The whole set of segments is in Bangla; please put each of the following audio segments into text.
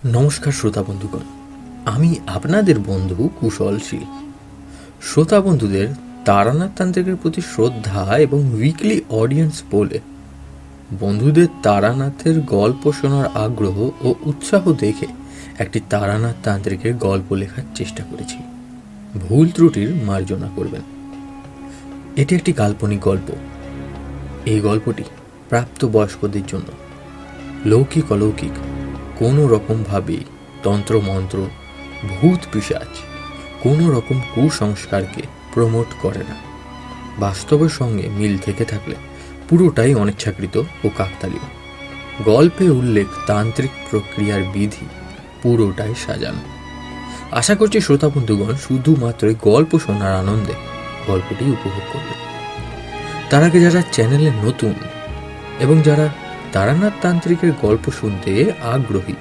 নমস্কার শ্রোতা বন্ধুগণ, আমি আপনাদের বন্ধু কুশলশীল। শ্রোতা বন্ধুদের তারানাথ তান্ত্রিকের প্রতি শ্রদ্ধা এবং উইকলি অডিয়েন্স বলে বন্ধুদের তারানাথের গল্প শোনার আগ্রহ ও উৎসাহ দেখে একটি তারানাথ তান্ত্রিকের গল্প লেখার চেষ্টা করেছি। ভুল ত্রুটির মার্জনা করবেন। এটি একটি কাল্পনিক গল্প। এই গল্পটি প্রাপ্তবয়স্কদের জন্য। লৌকিক অলৌকিক কোনো রকমভাবেই তন্ত্রমন্ত্র, ভূত পিশাচ কোনো রকম কুসংস্কারকে প্রমোট করে না। বাস্তবের সঙ্গে মিল থেকে থাকলে পুরোটাই অনিচ্ছাকৃত ও কাকতালীয়। গল্পে উল্লেখ তান্ত্রিক প্রক্রিয়ার বিধি পুরোটাই সাজানো। আশা করছি শ্রোতা বন্ধুগণ শুধুমাত্র গল্প শোনার আনন্দে গল্পটি উপভোগ করবেন। তার আগে যারা চ্যানেলে নতুন এবং যারা তারানাথ তান্ত্রিকের গল্প শুনতে আগ্রহী,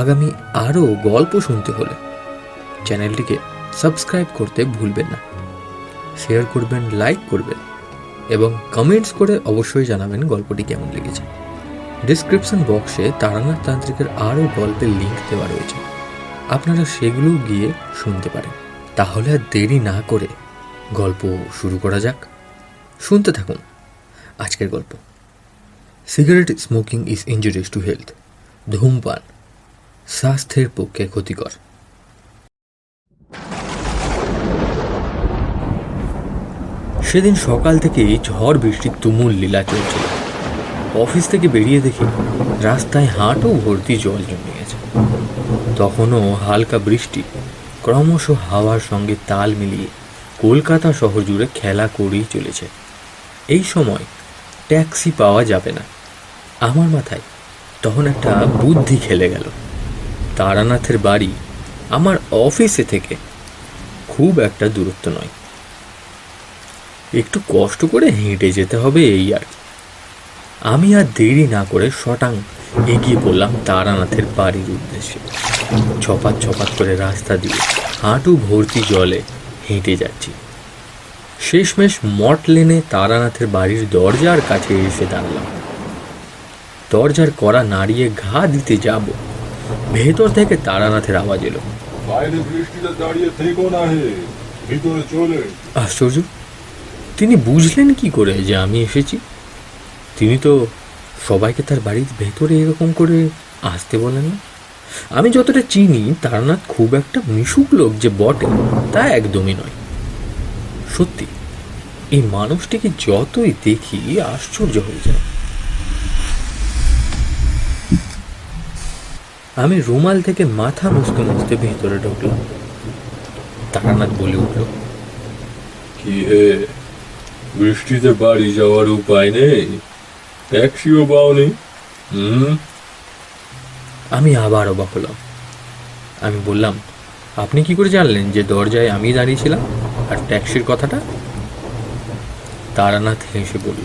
আগামী আরও গল্প শুনতে হলে চ্যানেলটিকে সাবস্ক্রাইব করতে ভুলবেন না। শেয়ার করবেন, লাইক করবেন এবং কমেন্টস করে অবশ্যই জানাবেন গল্পটি কেমন লেগেছে। ডিসক্রিপশন বক্সে তারানাথ তান্ত্রিকের আরও গল্পের লিঙ্ক দেওয়া রয়েছে, আপনারা সেগুলো গিয়ে শুনতে পারেন। তাহলে আর দেরি না করে গল্প শুরু করা যাক। শুনতে থাকুন আজকের গল্প। Cigarette smoking is injurious to health. ধূমপান স্বাস্থ্যের পক্ষে ক্ষতিকর। সেদিন সকাল থেকেই ঝড় বৃষ্টির তুমুল লীলা চলছিল। অফিস থেকে বেরিয়ে দেখি রাস্তায় হাঁটু ভর্তি জল জমে গেছে। তখনও হালকা বৃষ্টি ক্রমশ হাওয়ার সঙ্গে তাল মিলিয়ে কলকাতা শহর জুড়ে খেলা করেই চলেছে। এই সময় ট্যাক্সি পাওয়া যাবে না। আমার মাথায় তখন একটা বুদ্ধি খেলে গেল। তারানাথের বাড়ি আমার অফিসে থেকে খুব একটা দূরত্ব নয়, একটু কষ্ট করে হেঁটে যেতে হবে এই আর কি। আমি আর দেরি না করে শটাং এগিয়ে পড়লাম তারানাথের বাড়ির উদ্দেশ্যে। ছপাত ছপাত করে রাস্তা দিয়ে হাঁটু ভর্তি জলে হেঁটে যাচ্ছি। শেষমেশ মঠ লেনে তারানাথের বাড়ির দরজার কাছে এসে দাঁড়ালাম। দরজার কড়া নাড়িয়ে ঘা দিতে যাব, ভেতর থেকে তারানাথের আওয়াজ এলো, আশ্চর্য, তিনি বুঝলেন কি করে যে আমি এসেছি? তিনি তো সবাইকে তার বাড়ির ভেতরে এরকম করে আসতে বলেন না। আমি যতটা চিনি তারানাথ খুব একটা মিশুক লোক যে বটে তা একদমই নয়। সত্যি এই মানুষটিকে যতই দেখি আশ্চর্য হয়ে যায়। আমি রুমাল থেকে মাথা মুছতে মুছতে ভেতরে ঢুকলাম। তারানাথ বলে উঠল, কি হে, বৃষ্টিতে বাড়ি যাওয়ার উপায় নেই? ট্যাক্সিও পাওনি? আমি আবার অবাক হলাম। আমি বললাম, আপনি কি করে জানলেন যে দরজায় আমি দাঁড়িয়েছিলাম আর ট্যাক্সির কথাটা? তারানাথ হেসে বলল,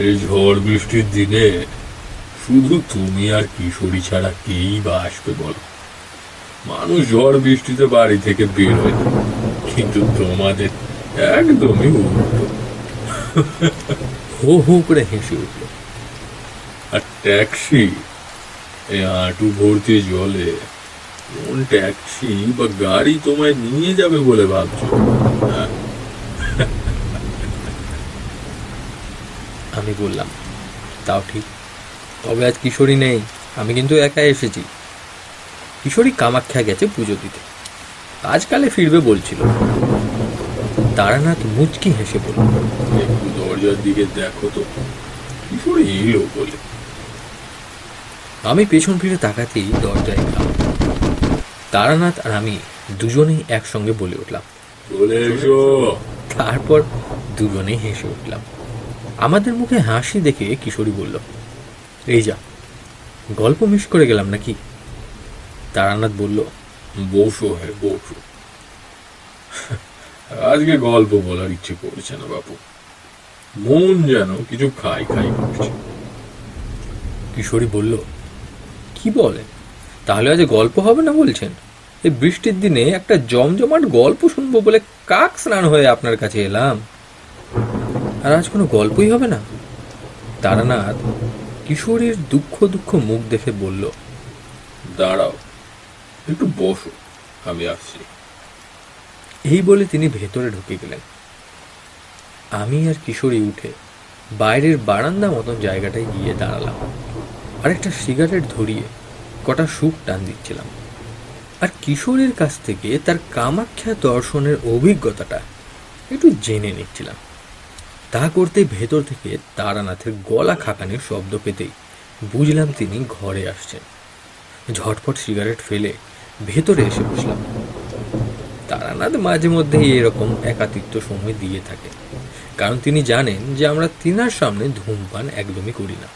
এই ঝড় বৃষ্টির দিনে শুধু তুমি আর কিশোরী ছাড়া কেই বা আসবে বলো? মানুষ ঝড় বৃষ্টিতে বাড়ি থেকে বের হয়, কিন্তু তোমাদের একদমই উল্টো। হো হো করে হেসে উঠল। আর ট্যাক্সি, এই হাঁটু ভর্তি জলে কোন ট্যাক্সি বা গাড়ি তোমায় নিয়ে যাবে বলে ভাবছো? আমি বললাম, তাও ঠিক, তবে আজ কিশোরী নেই, আমি কিন্তু একা এসেছি। কিশোরী কামাখ্যা গেছে পুজো দিতে, আজকালে ফিরবে বলছিল। তারানাথ মুচকি হেসে বলল, একটু দরজার দিকে দেখো তো, কিশোরী এলো বলে। আমি পেছন ফিরে তাকাতেই দরজায় এলাম। তারানাথ আর আমি দুজনেই একসঙ্গে বলে উঠলাম, চলে এসো। তারপর দুজনেই হেসে উঠলাম। আমাদের মুখে হাসি দেখে কিশোরী বলল, এই যা, গল্প মিস করে গেলাম নাকি? তারানাথ বলল, বসো হে বসো, আজকে গল্প বলার ইচ্ছে করছে না বাপু, মন যেন কিছু খাই খাই করছে। কিশোরী বলল, কি বলেন, তাহলে আজ গল্প হবে না বলছেন? এই বৃষ্টির দিনে একটা জমজমাট গল্প শুনবো বলে কাক স্নান হয়ে আপনার কাছে এলাম, আর আজ কোনো গল্পই হবে না? তারানাথ কিশোরীর দুঃখ দুঃখ মুখ দেখে বলল, দাঁড়াও, একটু বসো, আমি আসছি। এই বলে তিনি ভেতরে ঢুকে গেলেন। আমি আর কিশোরী উঠে বাইরের বারান্দা মতন জায়গাটায় গিয়ে দাঁড়ালাম আর একটা সিগারেট ধরিয়ে কটা সুখ টান দিচ্ছিলাম আর কিশোরীর কাছ থেকে তার কামাখ্যা দর্শনের অভিজ্ঞতাটা একটু জেনে নিচ্ছিলাম। তা করতে ভেতর থেকে তারানাথের গলা খাকানির শব্দ পেতেই বুঝলাম তিনি ঘরে আসছেন। ঝটপট সিগারেট ফেলে ভেতরে এসে বসলাম। তারানাথ মাঝে মধ্যেই এরকম একাতিত্ব সময় দিয়ে থাকে, কারণ তিনি জানেন যে আমরা তিনার সামনে ধূমপান একদমই করি না।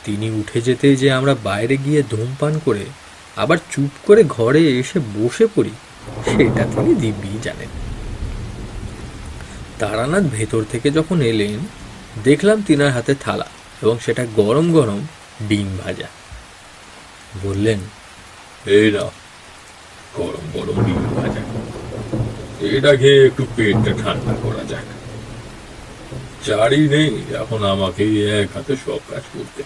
তিনি উঠে যেতেই যে আমরা বাইরে গিয়ে ধূমপান করে আবার চুপ করে ঘরে এসে বসে পড়ি সেটা তিনি দিব্যি জানেন। তারানাথ ভেতর থেকে যখন এলেন দেখলাম তিনার হাতে থালা এবং সেটা গরম গরম ডিম ভাজা। বললেন, এই না, গরম গরম ডিম ভাজা, এটা খেয়ে একটু পেটটা ঠান্ডা করা যাক। চারি নেই এখন আমাকে এক হাতে সব কাজ করতে।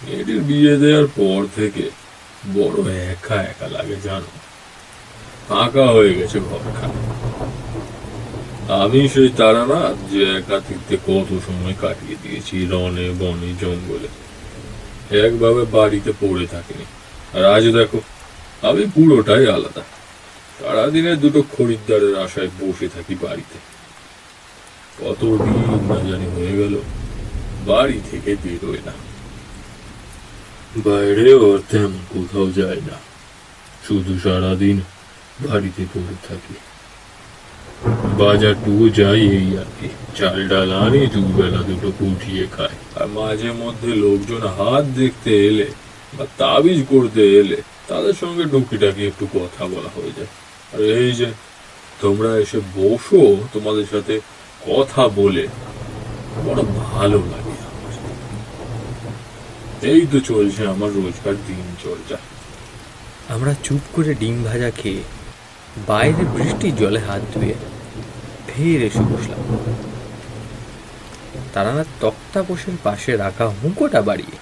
মেয়েটির বিয়ে দেওয়ার পর থেকে বড় একা একা লাগে জানো, ফাঁকা হয়ে গেছে ঘরখানা। আমি সেই তারানাথ যে একাকিত্বে কত সময় কাটিয়ে দিয়েছি রনে বনে জঙ্গলে, একভাবে বাড়িতে পড়ে থাকিনি। আর আজ দেখো আমি পুরোটাই আলাদা। সারাদিনে দুটো খরিদ্দারের আশায় বসে থাকি বাড়িতে। কতদিন না জানি হয়ে গেল বাড়ি থেকে বেরোয় না, বাইরেও তেমন কোথাও যায় না, শুধু সারাদিন বাড়িতে পড়ে থাকি। বাজারটুকু যাই এই আর কি, চাল ডাল আনি, দুবেলা দুটো ফুটিয়ে খাই। আর মাঝে মধ্যে লোকজন হাত দেখতে এলে বা তাবিজ করতে এলে তাদের সঙ্গে টুকিটাকি একটু কথা বলা হয়ে যায়। আর এই যে তোমরা এসে বসো, তোমাদের সাথে কথা বলে বড় ভালো লাগে আমার। এই তো চলছে আমার রোজকার দিন চর্চা। আমরা চুপ করে ডিম ভাজা খেয়ে বাইরে বৃষ্টির জলে হাত ধুয়ে ফের এসে বসলাম। তারানাথ তক্তাপোষের পাশে রাখা হুঁকোটা বাড়িয়ে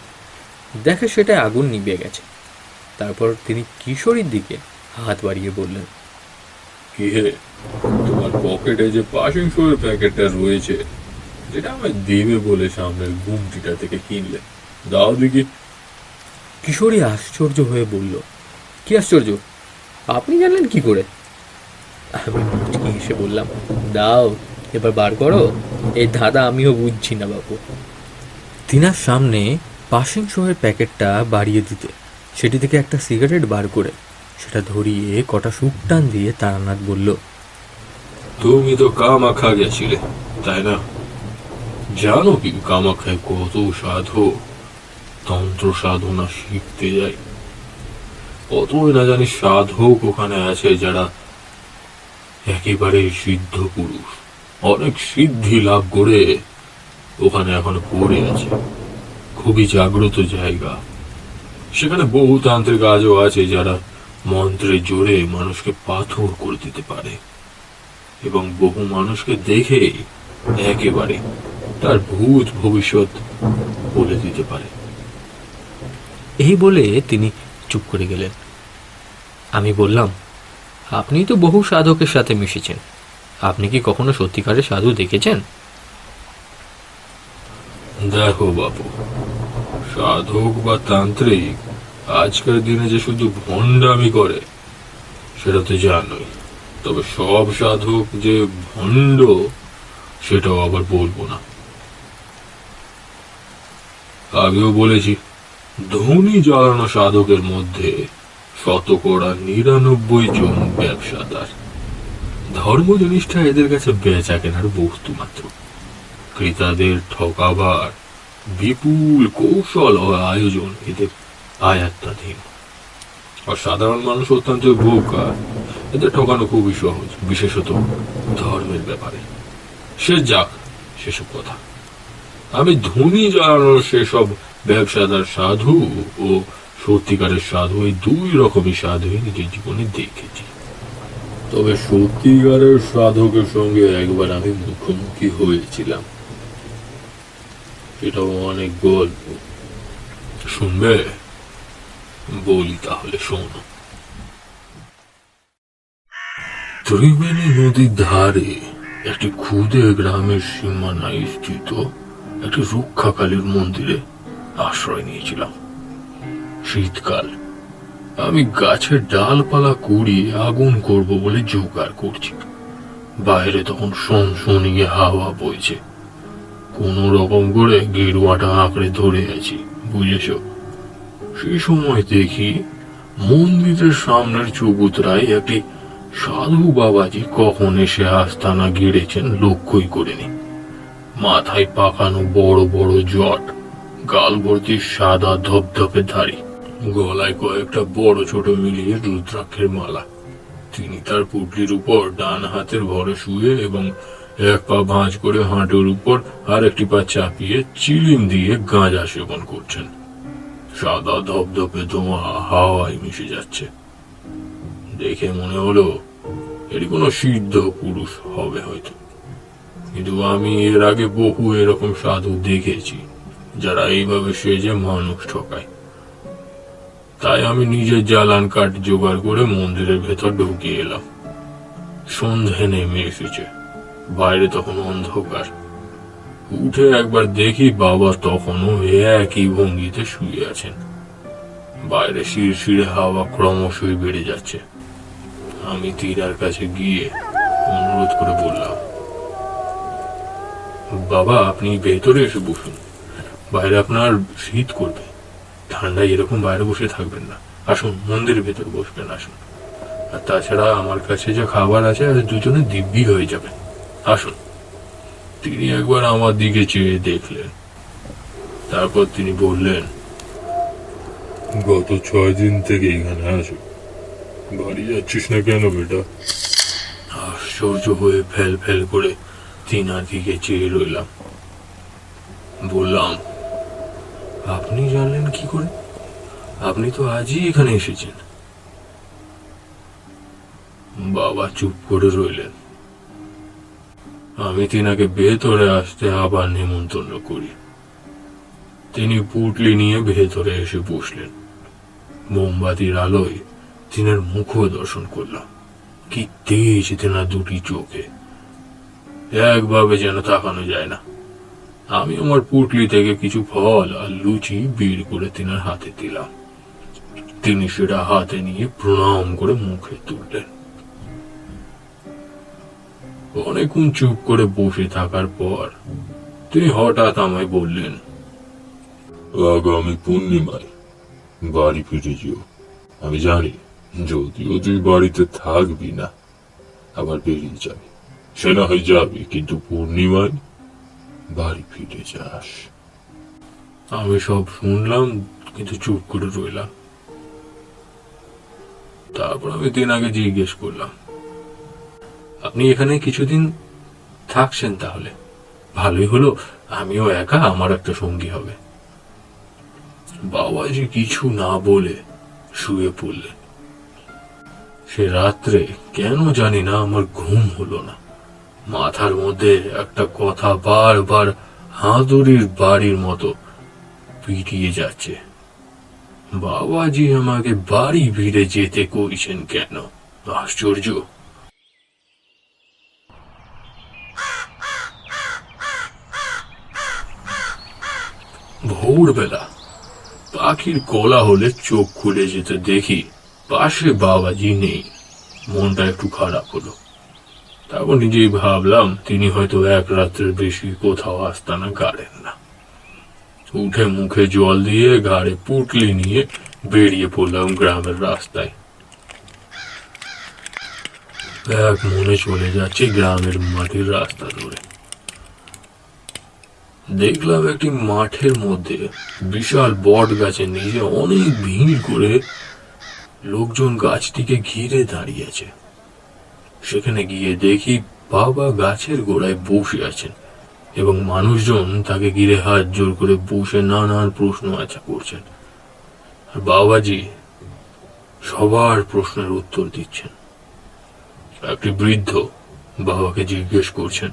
দেখে সেটা আগুন নিভে গেছে। তারপর তিনি কিশোরীর দিকে হাত বাড়িয়ে বললেন, কি হে, তোমার পকেটে যে পাশিং শোয়ের প্যাকেটটা রয়েছে, যেটা আমায় দেবে বলে সামনের গুমটিটা থেকে কিনলে, দাও দেখি। কিশোরী আশ্চর্য হয়ে বলল, কি আশ্চর্য, আপনি জানলেন কি করে? আমি মুচকি হেসে বললাম, দাও এবার বার করো, এই ধাঁধা আমিও বুঝছি না বাবু। তিনার সামনে পাশিং শোয়ের প্যাকেটটা বাড়িয়ে দিতে সেটি থেকে একটা সিগারেট বার করে সেটা ধরিয়ে কটা সুখ টান দিয়ে তারানাথ বলল, তুমি তো কামাখ্যা গেছিলে তাই না? জানো কি কামাখ্যায় কত সাধু তন্ত্র সাধনা শিখতে যায়? কতই না জানি সাধক ওখানে আছে যারা একেবারে সিদ্ধ পুরুষ, অনেক সিদ্ধি লাভ করে ওখানে এখনো পড়ে আছে। খুবই জাগ্রত জায়গা। সেখানে বহু তান্ত্রিক আজও আছে যারা মন্ত্রের জোরে মানুষকে পাথর করে দিতে পারে এবং বহু মানুষকে দেখে একেবারে তার ভূত ভবিষ্যৎ বলে দিতে পারে। এই বলে তিনি চুপ করে গেলেন। আমি বললাম, আপনি তো বহু সাধকের সাথে মিশেছেন, আপনি কি কখনো সত্যিকারের সাধু দেখেছেন? দেখো বাবু, সাধক বা তান্ত্রিক আজকের দিনে যে শুধু ভণ্ডামি করে সেটা তো জানোই। তবে সব সাধক যে ভণ্ড সেটাও আবার বলবো না। আগেও বলেছি, ধনী জ্বালানো সাধকের মধ্যে 99% জন ব্যবসাদার। ধর্ম জিনিসটা এদের কাছে বেচা কেনার বস্তু মাত্র। ক্রেতাদের ঠকাবার বিপুল কৌশল ও আয়োজন এদের আয়াত্তাধীন। আর সাধারণ মানুষ অত্যন্ত বোকা, এদের ঠকানো খুবই সহজ, বিশেষত ধর্মের ব্যাপারে। সে যাক সেসব কথা। আমি ধনী জ্বালানোর সেসব ব্যবসাদার সাধু ও সত্যিকারের সাধু, এই দুই রকমই সাধুই নিজের জীবনে দেখেছি। তবে সত্যিকারের সাধকের সঙ্গে একবার আমি মুখোমুখি হয়েছিলাম। এটাও অনেক গল্প। শুনবে? বলি তাহলে শোনো। ত্রিবেণী নদীর ধারে একটি ক্ষুদে গ্রামের সীমানায় স্থিত একটি রক্ষাকালীর মন্দিরে আশ্রয় নিয়েছিলাম। শীতকাল, আমি গাছের ডালপালা কুড়িয়ে আগুন করব বলে জোগাড় করছি। বাইরে তখন সনসনিয়ে হাওয়া বইছে। কোন রকম করে গেরুয়াটা আঁকড়ে ধরে আছি, বুঝেছ? সেই সময় দেখি মন্দিরের সামনের চবুতরায় একটি সাধু বাবাজি কখন এসে আস্তানা গেড়েছেন লক্ষ্যই করিনি। মাথায় পাকানো বড় বড় জট, গাল ভর্তি সাদা ধপধপে ধাড়ি, গলায় কয়েকটা বড় ছোট মিলিয়ে রুদ্রাক্ষের মালা। তিনি তার পুটলির উপর ডান হাতের ভরে শুয়ে এবং এক পা ভাঁজ করে হাঁটুর উপর আর একটি পা চাপিয়ে চিলিম দিয়ে গাঁজা সেবন করছেন। সাদা ধপধপে ধোঁয়া হাওয়ায় মিশে যাচ্ছে। দেখে মনে হলো এটি কোনো সিদ্ধ পুরুষ হবে হয়তো, কিন্তু আমি এর আগে বহু এরকম সাধু দেখেছি যারা এইভাবে সেজে মানুষ ঠকায়। তাই আমি নিজের জ্বালান কাঠ জোগাড় করে মন্দিরের ভেতর ঢুকিয়ে এলাম। সন্ধে নেমে এসেছে, বাইরে তখন অন্ধকার। উঠে একবার দেখি বাবা তখনও একই ভঙ্গিতে শুয়ে আছেন। বাইরে শিরশিরে হাওয়া ক্রমশই বেড়ে যাচ্ছে। আমি তীরার কাছে গিয়ে অনুরোধ করে বললাম, বাবা আপনি ভেতরে এসে বসুন, বাইরে আপনার শীত করবে। ঠান্ডায় এরকম বাইরে বসে থাকবেন না, আসুন মন্দিরের ভেতর বসবেন, আসুন। আর তাছাড়া আমার কাছে যে খাবার আছে আর দুজনে দিব্যি হয়ে যাবে, আসুন। তিনি একবার আমার দিকে চেয়ে দেখলেন, তারপর তিনি বললেন, গত 6 দিন থেকে এখানে আছো, বাড়ি যাচ্ছিস না কেন বেটা? আশ্চর্য হয়ে ফেল ফেল করে তিনার দিকে চেয়ে রইলাম। বললাম, আপনি জানলেন কি করে? আপনি তো আজই এখানে এসেছেন। বাবা চুপ করে রইলেন। আমি তিনাকে ভেতরে আসতে আবার নিমন্ত্রণ করি। তিনি পুটলি নিয়ে ভেতরে এসে বসলেন। মোমবাতির আলোয় তিনার মুখও দর্শন করলাম। কি তেজ তেনার দুটি চোখে, একভাবে যেন তাকানো যায় না। আমি আমার পুটলি থেকে কিছু ফল আর লুচি বের করে তিনার হাতে দিলাম। তিনি সেটা হাতে নিয়ে প্রণাম করে মুখে তুললেন। অনেকক্ষণ চুপ করে বসে থাকার পর তিনি হঠাৎ আমায় বললেন, আগামী পূর্ণিমায় বাড়ি ফিরে যেও। আমি জানি যদিও তুই বাড়িতে থাকবি না, আবার বেরিয়ে যাবি, সে না হয় যাবি, কিন্তু পূর্ণিমায় বাড়ি ফিরে যাস। আমি সব শুনলাম, কিন্তু চুপ করে রইলাম। তারপর আমি তিনাকে জিজ্ঞেস করলাম, আপনি এখানে কিছুদিন থাকছেন তাহলে? ভালোই হলো, আমিও একা, আমার একটা সঙ্গী হবে। বাবাজি কিছু না বলে শুয়ে পড়লেন। সে রাত্রে কেন জানি না আমার ঘুম হলো না। মাথার মধ্যে একটা কথা বারবার হাতুড়ির বাড়ির মতো পিটিয়ে যাচ্ছে, বাবাজি আমাকে বাড়ি ফিরে যেতে কইছেন কেন? আশ্চর্য। ভোরবেলা পাখির কোলাহলে চোখ খুলে যেতে দেখি পাশে বাবাজি নেই। মনটা একটু খারাপ হলো। তারপর নিজেই ভাবলাম তিনি হয়তো এক রাত্রের বেশি কোথাও আস্তানা গাড়েন না। উঠে মুখে জল দিয়ে ঘাড়ে পুটলি নিয়ে বেরিয়ে পড়লাম গ্রামের রাস্তায়। এক মনে চলে যাচ্ছে গ্রামের মাটির রাস্তা ধরে। দেখলাম একটি মাঠের মধ্যে বিশাল বট গাছের নিচে অনেক ভিড় করে লোকজন গাছটিকে ঘিরে দাঁড়িয়েছে। সেখানে গিয়ে দেখি বাবা গাছের গোড়ায় বসে আছেন এবং মানুষজন তাকে ঘিরে হাত জোর করে বসে নানান প্রশ্ন করছেন। আর বাবাজি সবার প্রশ্নের উত্তর দিচ্ছেন। একটি বৃদ্ধ বাবাকে জিজ্ঞেস করছেন,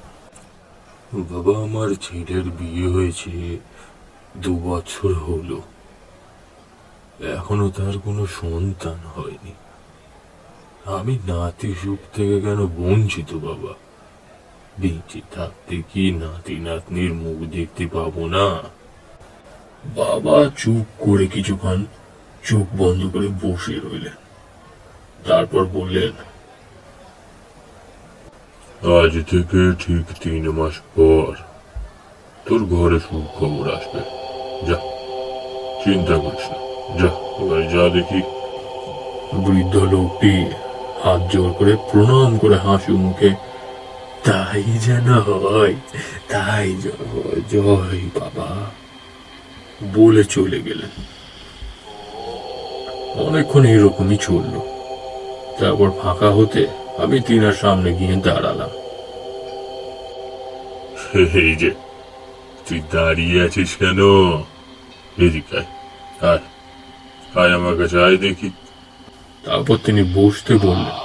বাবা, আমার ছেলের বিয়ে হয়েছে 2 বছর হলো, এখনো তার কোনো সন্তান হয়নি। আমি নাতি সুখ থেকে কেন বঞ্চিত বাবা? বেঁচে থাকতে কি নাতি নাতনির মুখ দেখতে পাবো না? বাবা চুপ করে কিছুক্ষণ চোখ বন্ধ করে বসে রইলেন, তারপর বললেন, আজ থেকে ঠিক 3 মাস পর তোর ঘরে সুখবর আসবে। যা, চিন্তা করিস না, যা এবার যা দেখি। বৃদ্ধ লোকটি হাত জোর করে প্রণাম করে হাসি মুখে, তাই যেন হয়, তাই যেন হয়, জয় বাবা, বলে চলে গেলেন। অনেকক্ষণ এরকমই চলল। তারপর ফাঁকা হতে আমি তিনার সামনে গিয়ে দাঁড়ালাম। এই যে, তুই দাঁড়িয়ে আছিস কেন? এদিকে আয়, আয় আমার কাছে আয় দেখি। তারপর তিনি বসতে বললেন।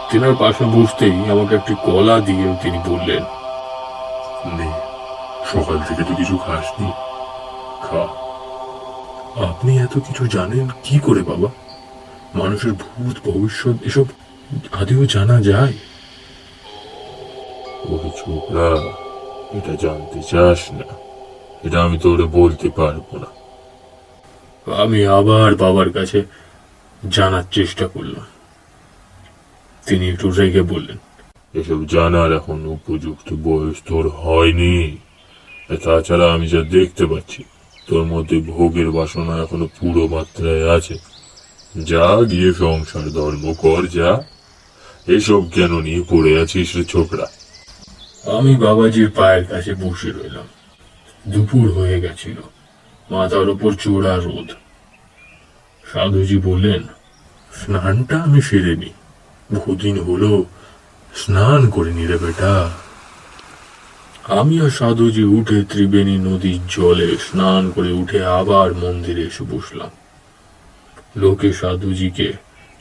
তিনার পাশে বসতেই আমাকে একটি কলা দিয়ে তিনি বললেন, নে, সকাল থেকে তো কিছু খাসনি, খা। আপনি এত কিছু জানেন কি করে বাবা? মানুষের ভূত ভবিষ্যৎ এসব আদেও জানা যায়? ওই ছোকরা, এটা জানতে চাস না, এটা আমি তোরে বলতে পারবো না। আমি আবার বাবার কাছে জানার চেষ্টা করলাম। তিনি একটু রেগে বললেন, এসব জানার এখন উপযুক্ত বয়স তোর হয়নি। তাছাড়া আমি যা দেখতে পাচ্ছি, তোর মধ্যে ভোগের বাসনা এখনো পুরো মাত্রায় আছে। যা গিয়ে সংসার ধর্ম কর, যা। এসব কেন নিয়ে পড়ে আছিস রে ছোকরা? আমি বাবাজির পায়ের কাছে বসে রইলাম। দুপুর হয়ে গেছিল, মাথার উপর চোরা রোদ। সাধুজি বললেন, স্নানটা আমি সেরে নি, বহুদিন হলো স্নান করিনি রে বেটা। আমি আর সাধুজি উঠে ত্রিবেণী নদীর জলে স্নান করে উঠে আবার মন্দিরে এসে বসলাম। লোকে সাধুজিকে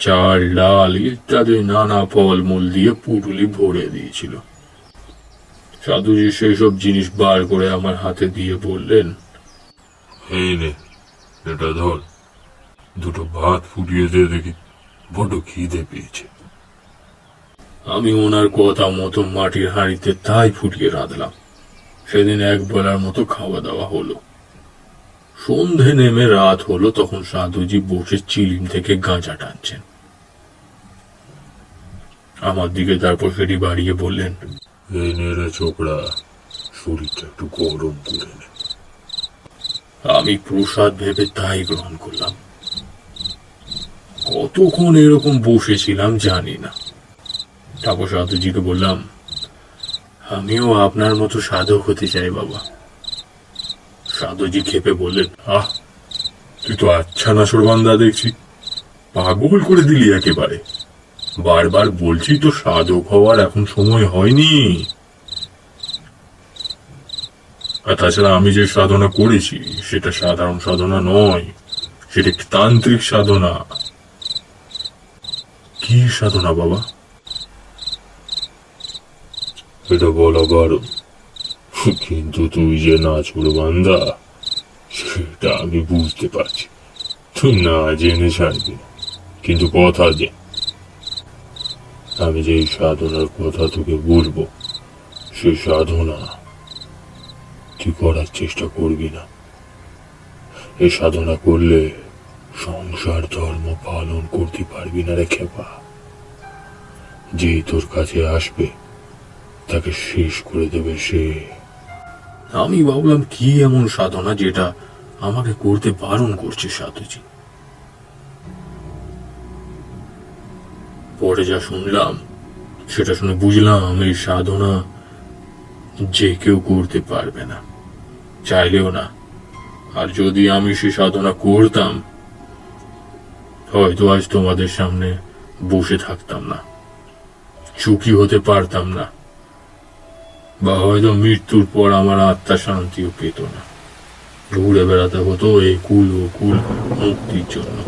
চাল ডাল ইত্যাদি নানা ফলমূল দিয়ে পুটুলি ভরে দিয়েছিল। সাধুজি সেই সব জিনিস বার করে আমার হাতে দিয়ে বললেন, এই নে, এটা ধর, দুটো ভাত ফুটিয়ে দে দেখি, বড্ড খিদে পেয়েছে। আমি ওনার কথা মতো মাটির হাঁড়িতে তাই ফুটিয়ে রাঁধলাম। সেদিন এক বেলার মতো খাওয়া দাওয়া হলো। সন্ধে নেমে রাত হলো, তখন সাধুজি বসে চিলিম থেকে গাঁজা টানছেন। আমার দিকে তারপর সেটি বাড়িয়ে বললেন, এই নে রে ছোকরা, শরীরটা একটু গরম করে নে। আমি প্রসাদ ভেবে তাই গ্রহণ করলাম। কতক্ষণ এরকম বসেছিলাম জানি না। তারপর সাধুজিকে বললাম, আমিও আপনার মতো সাধক হতে চাই বাবা। সাধুজি খেপে বললেন, আহ, তুই তো আচ্ছা না সরবান্দা দেখছি, পাগল করে দিলি একেবারে। বারবার বলছি তো সাধক হওয়ার এখন সময় হয়নি। আর তাছাড়া আমি যে সাধনা করেছি সেটা সাধারণ সাধনা নয়, সেটা একটি তান্ত্রিক সাধনা। কি সাধনা বাবা? এটা বলা বারণ, কিন্তু তুই যে নাছোড় বান্দা সেটা আমি বুঝতে পারছি। তুই না জেনে ছাড়বি, কিন্তু কথা দে, আমি যে সাধনার কথা তোকে বলবো সেই সাধনা তুই করার চেষ্টা করবি না। এই সাধনা করলে সংসার ধর্ম পালন করতে পারবি না রে খেপা। যেই তোর কাছে আসবে তাকে শেষ করে দেবে সে। আমি ভাবলাম, কি এমন সাধনা যেটা আমাকে করতে বারণ করছে সাধুজি? পরে যা শুনলাম সেটা শুনে বুঝলাম এই সাধনা যে কেউ করতে পারবে না, চাইলেও না। আর যদি আমি সে সাধনা করতাম, হয়তো আজ তোমাদের সামনে বসে থাকতাম না, সুখী হতে পারতাম না, বা হয়তো মৃত্যুর পর আমার আত্মা শান্তিও পেত না। ঘুরে বেড়াতে হতো এই কুল ও কুল মুক্তির জন্য।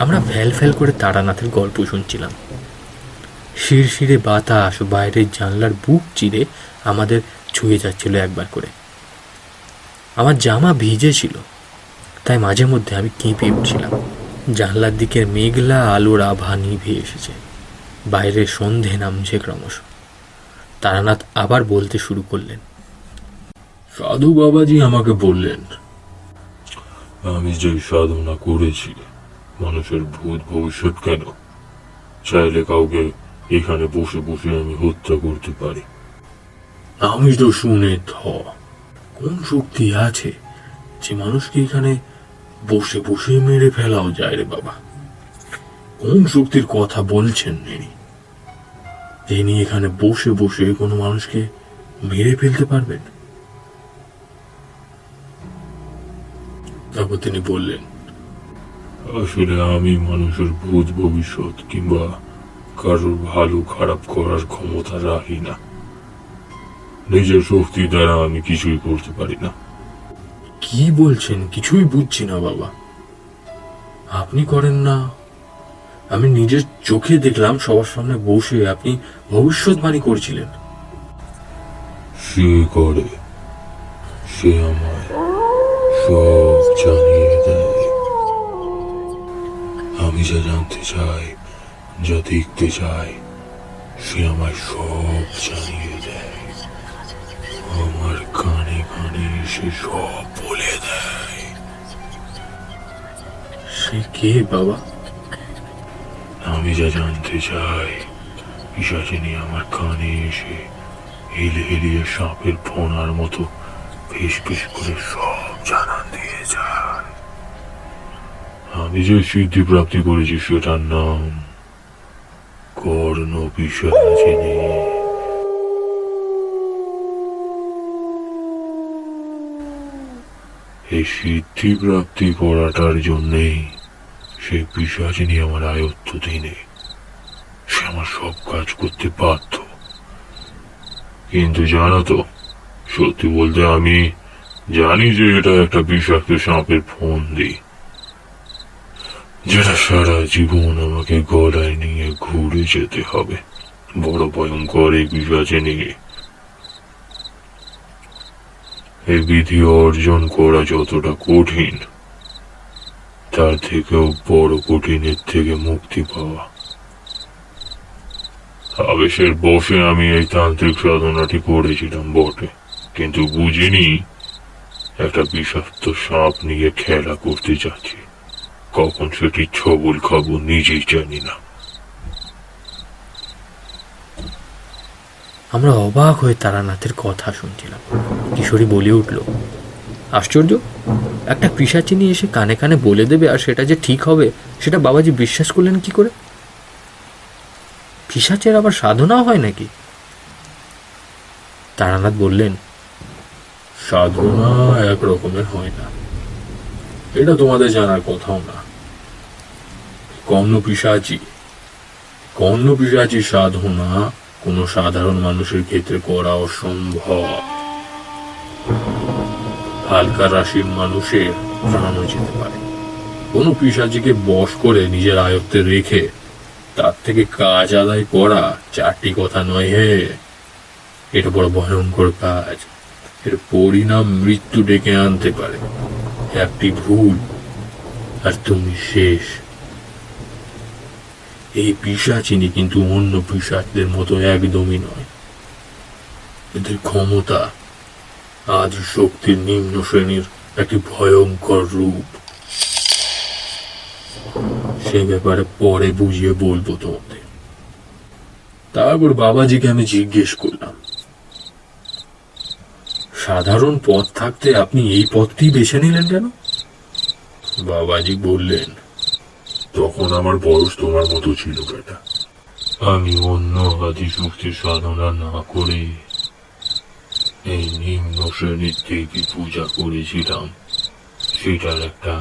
আমরা ফ্যাল ফ্যাল করে তারানাথের গল্প শুনছিলাম। শিরশিরে বাতাস বাইরের জানলার বুক চিরে আমাদের ছুঁয়ে যাচ্ছিল একবার করে। আমার জামা ভিজে ছিল, তাই মাঝে মধ্যে আমি কেঁপে উঠছিলাম। জানলার দিকের মেঘলা আলোর আভা নিভে এসেছে, বাইরে সন্ধে নামছে ক্রমশ। তারানাথ আবার বলতে শুরু করলেন। সাধু বাবাজি আমাকে বললেন, আমি যে সাধনা করেছি, মানুষের ভূত ভবিষ্যৎ কেন, চাইলে কাউকে এখানে বসে বসে আমি হত্যা করতে পারি। আমি তো শুনে কোন শক্তি আছে যে মানুষকে এখানে বসে বসে মেরে ফেলাও যায় রে বাবা? কোন শক্তির কথা বলছেন যিনি এখানে বসে বসে কোনো মানুষকে মেরে ফেলতে পারবেন? তারপর তিনি বললেন, আসলে আমি মানুষের ভূত ভবিষ্যৎ কিংবা কারোর ভালো খারাপ করার ক্ষমতা রাখি না। নিজের শক্তি দ্বারা আমি কিছুই করতে পারি না। কি বলছেন? কিছুই বুঝছি না বাবা। আপনি করেন না? আমি নিজের চোখে দেখলাম সবার সামনে বসে আপনি ভবিষ্যৎবাণী করছিলেন। সে করে, সে আমায় সব জানিয়ে দেয়। আমি যা জানতে চাই, যা দেখতে চাই, সে আমায় সব জানিয়ে দেয়। আমার কানে কানে সে সব বলে দেয়। সে কে বাবা? আমি যা জানতে চাই, পিশাচিনী আমার কানে এসে হেলে হেলিয়ে সাপের ফোনার মতো ফিস ফিস করে সব জানান দিয়ে যায়। আমি যে সিদ্ধি প্রাপ্তি করেছি সেটার নাম কর্ণ পিশাচিনী। এই সিদ্ধি প্রাপ্তি করাটার জন্যেই সেই পিশাচিনী আমার আয়ত্তধীনে। সে আমার সব কাজ করতে বাধ্য। কিন্তু জানো তো, সত্যি বলতে আমি জানি যে এটা একটা বিষাক্ত সাপের ফন্দি, যেটা সারা জীবন আমাকে গলায় নিয়ে ঘুরে যেতে হবে। বড় ভয়ঙ্কর এই পিশাচিনী। এই বিধি অর্জন করা যতটা কঠিন, তার থেকেও বড় কঠিনের থেকে মুক্তি পাওয়া। আবেশের বশে আমি এই তান্ত্রিক সাধনাটি করেছিলাম বটে, কিন্তু বুঝিনি একটা বিষাক্ত সাপ নিয়ে খেলা করতে যাচ্ছি। কখন সেটি ছবল খাবো নিজেই জানি না। আমরা অবাক হয়ে তারানাথের কথা শুনছিলাম। কিশোরী বলে উঠল, আশ্চর্য, একটা পিশাচিনী এসে কানে কানে বলে দেবে আর সেটা যে ঠিক হবে সেটা বাবাজি বিশ্বাস করলেন কি করে? পিশাচের আবার সাধনাও হয় নাকি? তারানাথ বললেন, সাধনা এক রকমের হয় না, এটা তোমাদের জানার কথাও না। কর্ণ পিশাচী সাধনা কোনো সাধারণ মানুষের ক্ষেত্রে করা অসম্ভব। হালকা রাশির মানুষের প্রাণও যেতে পারে। কোনো পিশাচিকে বশ করে নিজের আয়ত্তে রেখে তার থেকে কাজ আদায় করা চারটি কথা নয় হে। এটা বড় ভয়ঙ্কর কাজ। এর পরিণাম মৃত্যু ডেকে আনতে পারে। একটি ভুল আর তুমি শেষ। এই পিশাচিনী কিন্তু অন্য পিশাচদের মতো একদমই নয়। এদের ক্ষমতা আদি শক্তির নিম্ন শ্রেণীর একটি ভয়ঙ্কর রূপ। সে ব্যাপারে পরে বুঝিয়ে বলবো তোমাদের। তারপর বাবাজিকে আমি জিজ্ঞেস করলাম, সাধারণ পথ থাকতে আপনি এই পথটি বেছে নিলেন কেন? বাবাজি বললেন, তখন আমার বয়স তোমার মতো ছিল বেটা। আমি অন্য আদি শক্তির সাধনা না করে এই নিম্ন শ্রেণীর দেবী পূজা করেছিলাম। সেটার একটা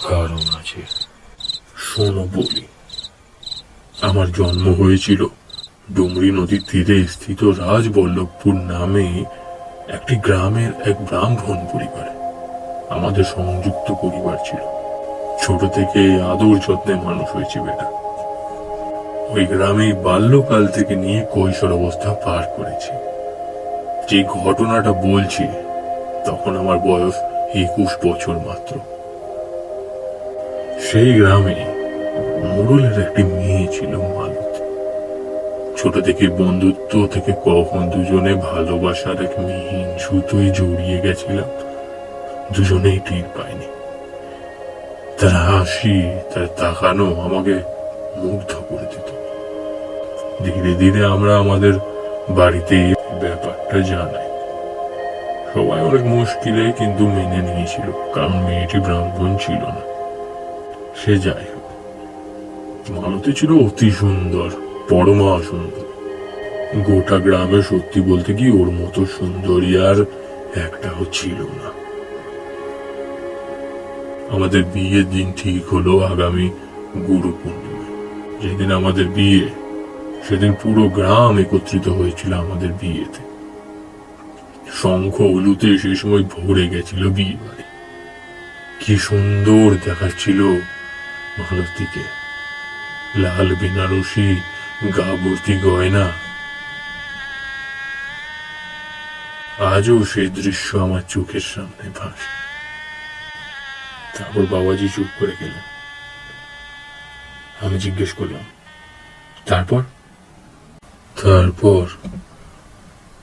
কারণ আছে। শোনো বলি, আমার জন্ম হয়েছিল ডুমরি নদীর তীরে স্থিত রাজবল্লভপুর নামে একটি গ্রামের এক ব্রাহ্মণ পরিবারে। আমাদের সংযুক্ত পরিবার ছিল। ছোট থেকে আদর যত্নে মানুষ হয়েছি বেটা। ওই গ্রামেই বাল্যকাল থেকে নিয়ে কৈশোর অবস্থা পার করেছি। যে ঘটনাটা বলছি তখন আমার বয়স 21 বছর মাত্র। সেই গ্রামে মোড়লের একটি মেয়ে ছিল, মালতী। ছোট থেকে বন্ধুত্ব থেকে কখন দুজনে ভালোবাসার এক মিহিন সুতোয় জড়িয়ে গেছিলাম, দুজনেই টের পাইনি। তার হাসি, তার তাকানো আমাকে মুগ্ধ করে দিত। ধীরে ধীরে আমরা আমাদের বাড়িতে ব্যাপারটা জানাই। সবাই অনেক মুশকিলে কিন্তু মেনে নিয়েছিল, কারণ মেয়েটি ব্রাহ্মণ ছিল না। সে যাই হোক, মালতী ছিল অতি সুন্দর, পরমা সুন্দর। গোটা গ্রামে সত্যি বলতে কি ওর মতো সুন্দরী আর একটাও ছিল না। আমাদের বিয়ের দিন ঠিক হলো আগামী গুরু পূর্ণিমা। যেদিন আমাদের বিয়ে, সেদিন পুরো গ্রাম একত্রিত হয়েছিল আমাদের বিয়েতে। শঙ্খ উলুতে সে সময় ভরে গেছিল বিয়ে বাড়ি। কি সুন্দর দেখাচ্ছিল মালতীকে, লাল বেনারসি, গা ভর্তি গয়না। আজও সেই দৃশ্য আমার চোখের সামনে ভাসে। তারপর বাবাজি চুপ করে গেলেন। আমি জিজ্ঞেস করলাম, তারপর? তারপর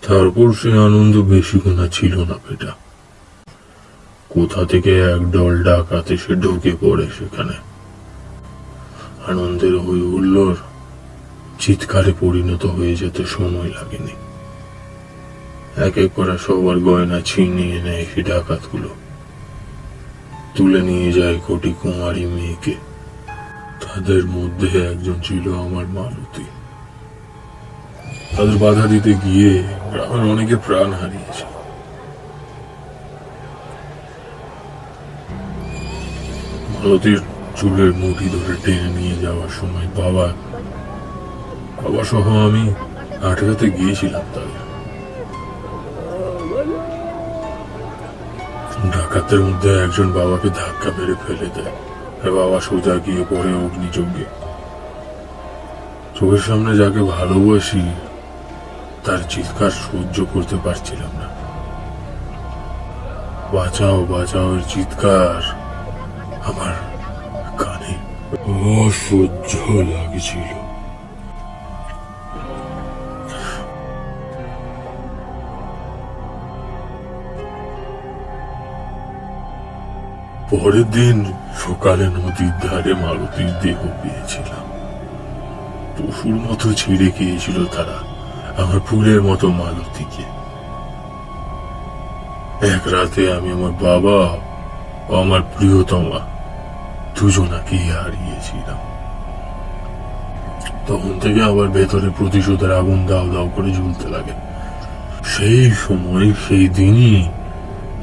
তারপর সে আনন্দ বেশিক্ষণ ছিল না বেটা। কোথা থেকে একদল ডাকাত এসে ঢুকে পড়ে সেখানে। আনন্দের হই হুল্লোড় চিৎকারে পরিণত হয়ে যেতে সময় লাগেনি। এক এক করে সবার গয়না ছিনিয়ে নেয় সেই ডাকাতগুলো, তুলে নিয়ে যায় কোটি কুমারী মেয়েকে। তাদের মধ্যে একজন ছিল আমার মালতী। তাদের বাধা দিতে গিয়ে গ্রামের অনেকে প্রাণ হারিয়েছে। মালতীর চুলের মুঠি ধরে টেনে নিয়ে যাওয়ার সময় বাবা সহ আমি আটকাতে গিয়েছিলাম তাদের। ডাকাতের মধ্যে একজন বাবাকে ধাক্কা মেরে ফেলে দেয়, আর বাবা সোজা গিয়ে পড়ে অগ্নিযজ্ঞে। চোখের সামনে যাকে ভালোবাসি তার চিৎকার সহ্য করতে পারছিলাম না। বাঁচাও বাঁচাও এর চিৎকার আমার কানে অসহ্য লাগছিল। পরের দিন সকালে নদীর ধারে মালতীর দেহ পেয়েছিলাম। পশুর মতো ছিঁড়ে খেয়েছিল তারা আমার ফুলের মতো মালতীকে। এক রাতে আমি আমার বাবা ও আমার প্রিয়তমা দুজনাকেই হারিয়েছিলাম। তখন থেকে আমার ভেতরে প্রতিশোধের আগুন দাও দাও করে জ্বলতে লাগে। সেই সময়, সেই দিনই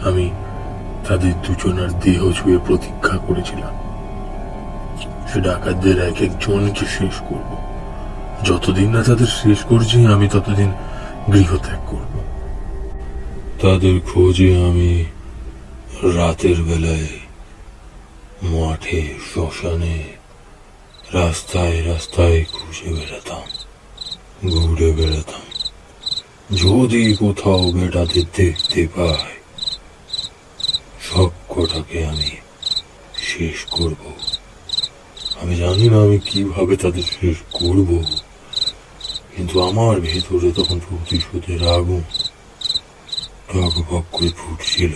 আমি তাদের দুজনের দেহ ছুঁয়ে প্রতীক্ষা করেছিলাম, সে ডাকাতদের এক একজনকে শেষ করব। যতদিন না তাদের শেষ করছি আমি ততদিন গৃহত্যাগ করব। তাদের খোঁজে আমি রাতের বেলায় মাঠে, শ্মশানে, রাস্তায় রাস্তায় খুঁজে বেড়াতাম, ঘুরে বেড়াতাম। যদি কোথাও বেটাদের দেখতে পাই সব কটাকে আমি শেষ করব। আমি জানি না আমি কিভাবে তাদের শেষ করব, কিন্তু আমার ভেতরে তখন প্রতিশোধের আগুন টগবগ করে ফুটছিল।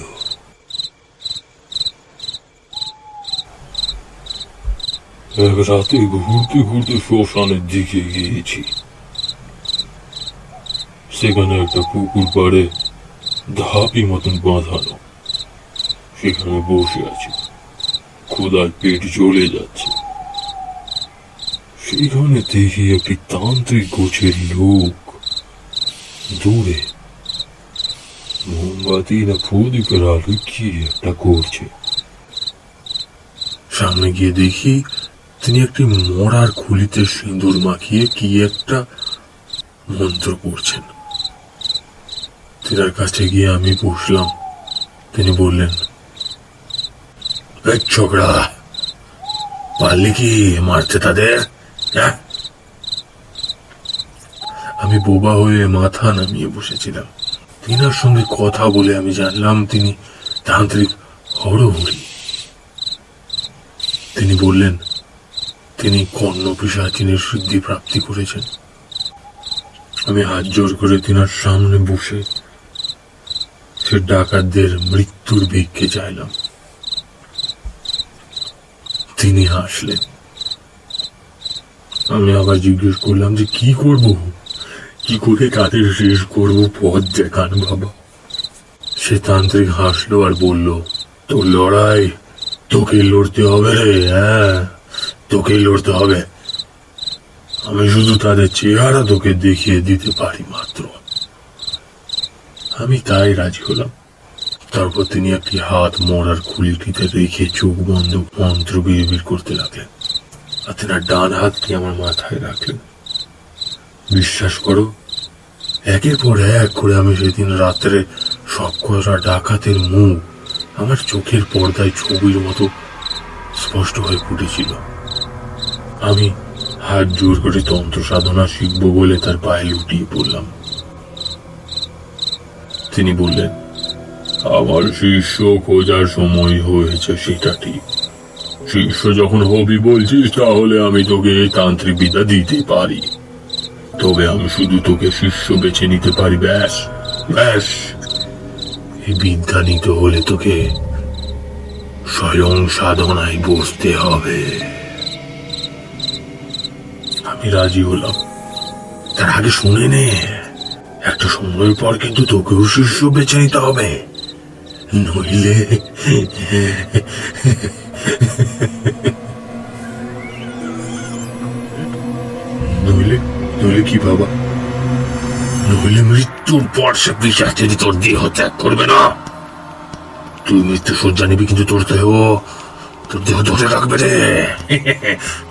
এক রাতে ঘুরতে ঘুরতে শ্মশানের দিকে গিয়েছি। সেখানে একটা পুকুর পাড়ে ধাপি মতন বাঁধানো, সেখানে বসে আছি, ক্ষুধার পেট জ্বলে যাচ্ছে। সেখানে দেখি একটি তান্ত্রিক গোছের লোক দূরে মোমবাতি না প্রদীপের আলো কি একটা করছে। সামনে গিয়ে দেখি তিনি একটি মরার খুলিতে সিঁদুর মাখিয়ে কি একটা মন্ত্র পড়ছেন। তিনার কাছে গিয়ে আমি বসলাম। তিনি বললেন, ছোকরা, পারলি কি মারতে তাদের? আমি বোবা হয়ে মাথা নামিয়ে বসেছিলাম। তিনার সঙ্গে কথা বলে আমি জানলাম তিনি তান্ত্রিক হরহরি। তিনি বললেন তিনি কর্ণ পিশাচিনীর সিদ্ধি প্রাপ্তি করেছেন। আমি হাত জোর করে তিনার সামনে বসে সে ডাকাতদের মৃত্যুর ভিক্ষে চাইলাম। তিনি হাসলেন। আমি আবার জিজ্ঞেস করলাম যে কি করব, কি করে কাদের শেষ করব, পথ দেখান বাবা। সে তান্ত্রিক হাসলো আর বলল, তোর লড়াই তোকে লড়তে হবে রে, হ্যাঁ তোকেই লড়তে হবে। আমি শুধু তাদের চেহারা তোকে দেখিয়ে দিতে পারি মাত্র। আমি তাই রাজি হলাম। তারপর তিনি একটি হাত মরার খুলিটিতে রেখে চোখ বন্ধ মন্ত্র বিড়বিড় করতে লাগলেন আর তেনার ডান হাতটি আমার মাথায় রাখলেন। বিশ্বাস করো, একের পর এক করে আমি সেদিন রাত্রে সব কটা ডাকাতের মুখ আমার চোখের পর্দায় ছবির মতো স্পষ্ট হয়ে ফুটেছিল। আমি হাত জোর করে তন্ত্র সাধনা শিখব বলে তার পায়ে লুটিয়ে পড়লাম। তিনি বললেন, আমার শিষ্য খোঁজার সময় হয়েছে, সেটা ঠিক। শিষ্য যখন হবি বলছিস তাহলে আমি তোকে এই তান্ত্রিক বিদ্যা দিতে পারি, তবে আমি শুধু তোকে শিষ্য বেছে নিতে পারি, ব্যাস ব্যাস। এই বিদ্যা নিতে হলে তোকে স্বয়ং সাধনায় বসতে হবে। আমি রাজি হলাম। তার আগে শুনে নে, একটা সময় পর কিন্তু তোকেও শিষ্য বেছে নিতে হবে, নইলে নইলে নইলে কি বাবা? নইলে মৃত্যুর পর সে পিশাচিনী তোর দেহ ত্যাগ করবে না। তুই মৃত্যু শয্যা নিবি, কিন্তু তোর দেহ ধরে রাখবে রে,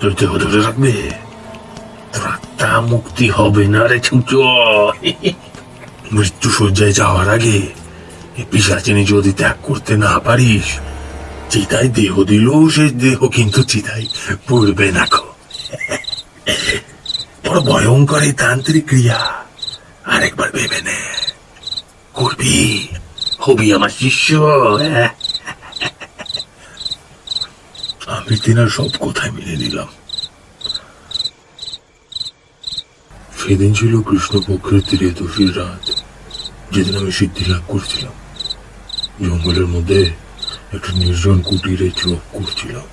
তোর দেহ ধরে রাখবে। তোর আত্মা মুক্তি হবে না রে ছুঁচো। মৃত্যু শয্যায় যাওয়ার আগে পিশাচিনী যদি ত্যাগ করতে না পারিস, চিতায় দেহ দিল, সে দেহ কিন্তু চিতায় পড়বে না। বড় ভয়ঙ্কর এই তান্ত্রিক ক্রিয়া, আরেকবার ভেবে নে। করবি, হবি আমার শিষ্য। আমি তিনার সব কথাই মেনে নিলাম। সেদিন ছিল কৃষ্ণপক্ষের ত্রিদশীর রাত, যেদিন আমি সিদ্ধি লাভ করছিলাম। জঙ্গলের মধ্যে একটা নির্জন কুটিরে জপ করছিলাম।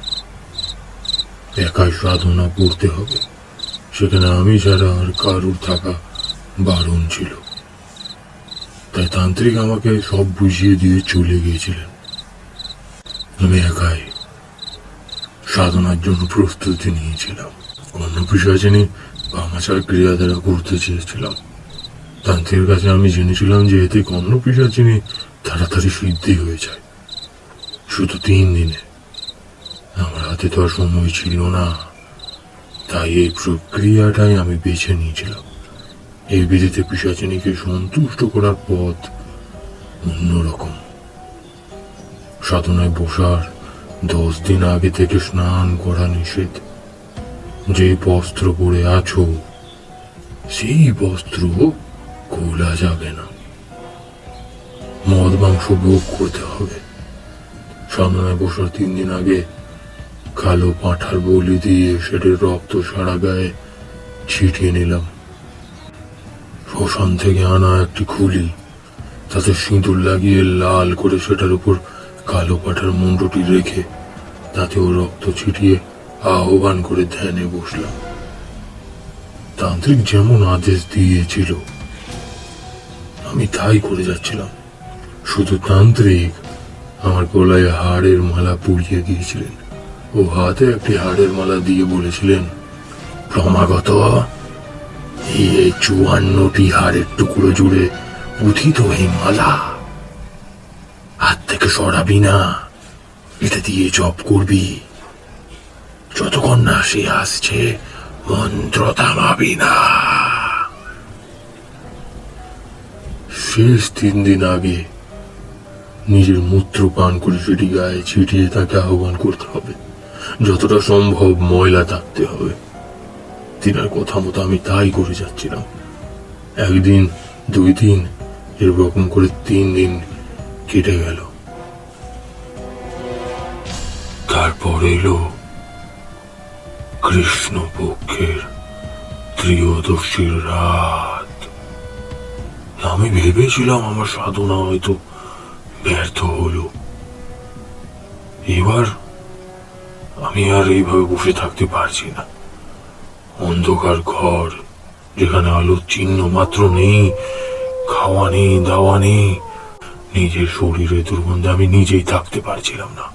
একাই সাধনা করতে হবে, সেখানে আমি ছাড়া আর কারুর থাকা বারণ ছিল। তাই তান্ত্রিক আমাকে সব বুঝিয়ে দিয়ে চলে গিয়েছিলেন। আমি একাই সাধনার জন্য প্রস্তুতি নিয়েছিলাম। অন্য পিশাচিনী বামাচার ক্রিয়া দ্বারা করতে চেয়েছিলাম। তান্ত্রিকের কাছে আমি জেনেছিলাম যে এতে কর্ণ পিশাচিনী তাড়াতাড়ি সিদ্ধি হয়ে যায়, শুধু 3 দিনে। আমার হাতে তো আর সময় ছিল না, তাই এই প্রক্রিয়াটাই আমি বেছে নিয়েছিলাম। এই বিধিতে পিশাচিনীকে সন্তুষ্ট করার পথ অন্যরকম। সাধনায় বসার 10 দিন আগে থেকে স্নান করা নিষেধ। যে বস্ত্র পরে আছো সেই বস্ত্র খোলা যাবে না। মদ মাংস ভোগ করতে হবে। সাধনায় বসার 3 দিন আগে কালো পাঁঠার বলি দিয়ে সেটির রক্ত সারা গায়ে ছিটিয়ে নিলাম। শ্মশান থেকে আনা একটি খুলি, তাতে সিঁদুর লাগিয়ে লাল করে সেটার উপর কালো পাঁঠার মুন্ডটি রেখে তাতেও রক্ত ছিটিয়ে আহ্বান করে ধ্যানে বসলাম। তান্ত্রিক যেমন আদেশ দিয়েছিল আমি তাই করে যাচ্ছিলাম। শুধু তান্ত্রিক আমার গলায় হাড়ের মালা পরিয়ে দিয়েছিলেন ও হাতে একটি হাড়ের মালা দিয়ে বলেছিলেন, ক্রমাগত এই 54টি হাড়ের টুকরো জুড়ে পুঁথিত এই মালা হাত থেকে সরাবি না, এটা দিয়ে জপ করবি। যতক্ষণ না সে আসছে মন্ত্র থামাবি না। শেষ 3 দিন আগে নিজের মূত্র পান করে সেটি গায়ে ছিটিয়ে তাকে আহ্বান করতে হবে। যতটা সম্ভব ময়লা থাকতে হবে। তিনার কথা মতো আমি তাই করে যাচ্ছিলাম। একদিন, 2 দিন, এরকম করে 3 দিন কেটে গেল। তারপর এলো কৃষ্ণপক্ষের ত্রয়োদশীর রাত। আমি ভেবেছিলাম আমার সাধনা হয়তো ব্যর্থ হলো। এবার আমি আর এইভাবে বসে থাকতে পারছি না। অন্ধকার ঘর, যেখানে আলোর চিহ্ন মাত্র নেই, খাওয়া নেই, দাওয়া নেই, নিজের শরীরে দুর্গন্ধে আমি নিজেই থাকতে পারছিলাম না।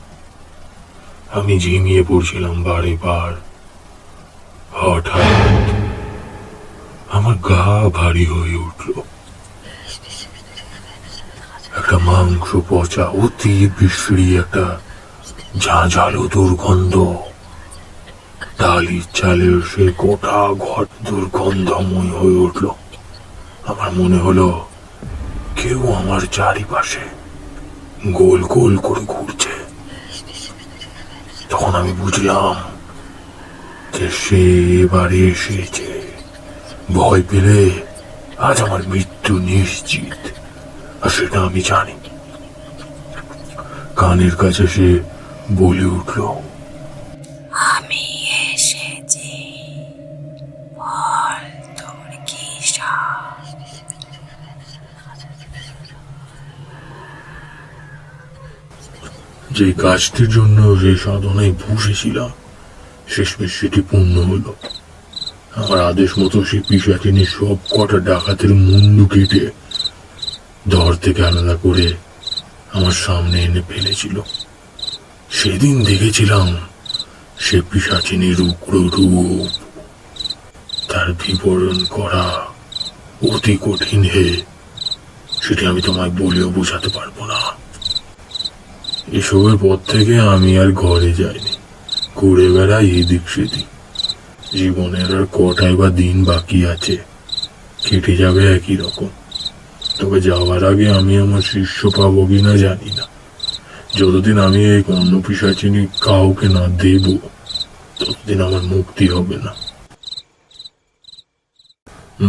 আমি ঝিমিয়ে পড়ছিলাম বারে বার। হঠাৎ আমার গা ভারী হয়ে উঠল। একটা মাংস পচা, অতি বিশ্রী একটা ঝাঁঝালো দুর্গন্ধ। ডালির চালের সে গোটা ঘর দুর্গন্ধময় হয়ে উঠল। আমার মনে হলো কেউ আমার চারিপাশে গোল গোল করে ঘুরছে। তখন আমি বুঝলাম যে সে এবারে এসেছে। ভয় পেলে আজ আমার মৃত্যু নিশ্চিত, আর সেটা আমি জানি। কানের কাছে সে বলে উঠল, আমি এসেছি, বল তোর কি সাধ। যে কাজটির জন্য যে সাধনায় বসেছিলাম, শেষমেশ সেটি পূর্ণ হলো। আমার আদেশ মতো সে পিশাচিনী সব কটা ডাকাতের মুন্ডু কেটে ধর থেকে আলাদা করে আমার সামনে এনে ফেলেছিল। সেদিন দেখেছিলাম সে পিশাচিনীর উগ্র রূপ। তার বিবরণ করা অতি কঠিন হে, সেটি আমি তোমায় বলেও বোঝাতে পারবো না। এসবের পর থেকে আমি আর ঘরে যাইনি, ঘুরে বেড়াই এদিক সেদিক। জীবনের আর কটাই বা দিন বাকি আছে, কেটে যাবে একই রকম। তবে যাওয়ার আগে আমি আমার শিষ্য পাবো কিনা জানি না। যতদিন আমি এই অন্য পিশাচিনী কাউকে না দেব, ততদিন আমার মুক্তি হবে না।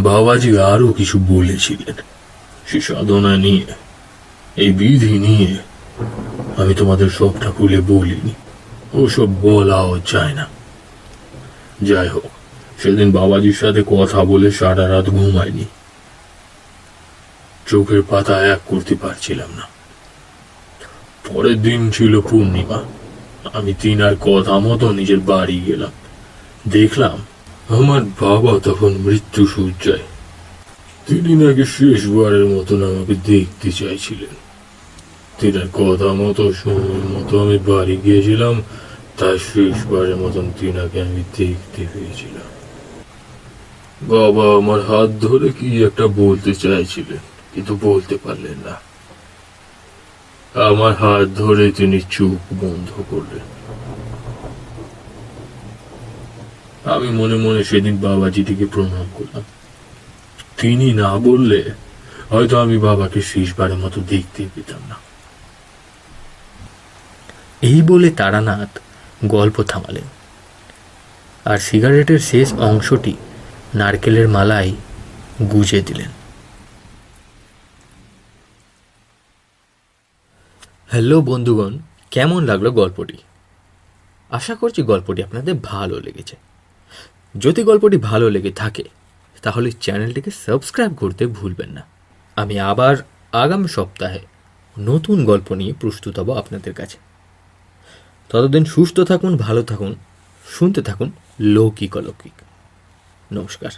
বাবাজি আরো কিছু বলেছিলেন সে সাধনা নিয়ে, এই বিধি নিয়ে। আমি তোমাদের সবটা খুলে বলিনি, ওসব বলাও যায় না। যাই হোক, সেদিন বাবাজির সাথে কথা বলে সারা রাত ঘুমাইনি। চোখের পাতা এক করতে পারছিলাম না। পরের দিন ছিল পূর্ণিমা। আমি তিনার কথা মতো নিজের বাড়ি গেলাম। দেখলাম আমার বাবা তখন মৃত্যু শয্যায়। তিনি নাকি শেষবারের মতন আমাকে দেখতে চাইছিলেন। তিনার কথা মতো সময় মতো আমি বাড়ি গিয়েছিলাম, তাই শেষবারের মতন তিনাকে আমি দেখতে পেয়েছিলাম। বাবা আমার হাত ধরে কি একটা বলতে চাইছিলেন, কিন্তু বলতে পারলেন না। আমার হাত ধরে তিনি চোখ বন্ধ করলেন। আমি মনে মনে সেদিন বাবাজিটিকে প্রণাম করলাম। তিনি না বললে হয়তো আমি বাবাকে শেষবারের মতো দেখতে পেতাম না। এই বলে তারানাথ গল্প থামালেন, আর সিগারেটের শেষ অংশটি নারকেলের মালায় গুজে দিলেন। হ্যালো বন্ধুগণ, কেমন লাগলো গল্পটি? আশা করছি গল্পটি আপনাদের ভালো লেগেছে। যদি গল্পটি ভালো লেগে থাকে তাহলে চ্যানেলটিকে সাবস্ক্রাইব করতে ভুলবেন না। আমি আবার আগামী সপ্তাহে নতুন গল্প নিয়ে প্রস্তুত হব আপনাদের কাছে। ততদিন সুস্থ থাকুন, ভালো থাকুন, শুনতে থাকুন লৌকিক অলৌকিক। নমস্কার।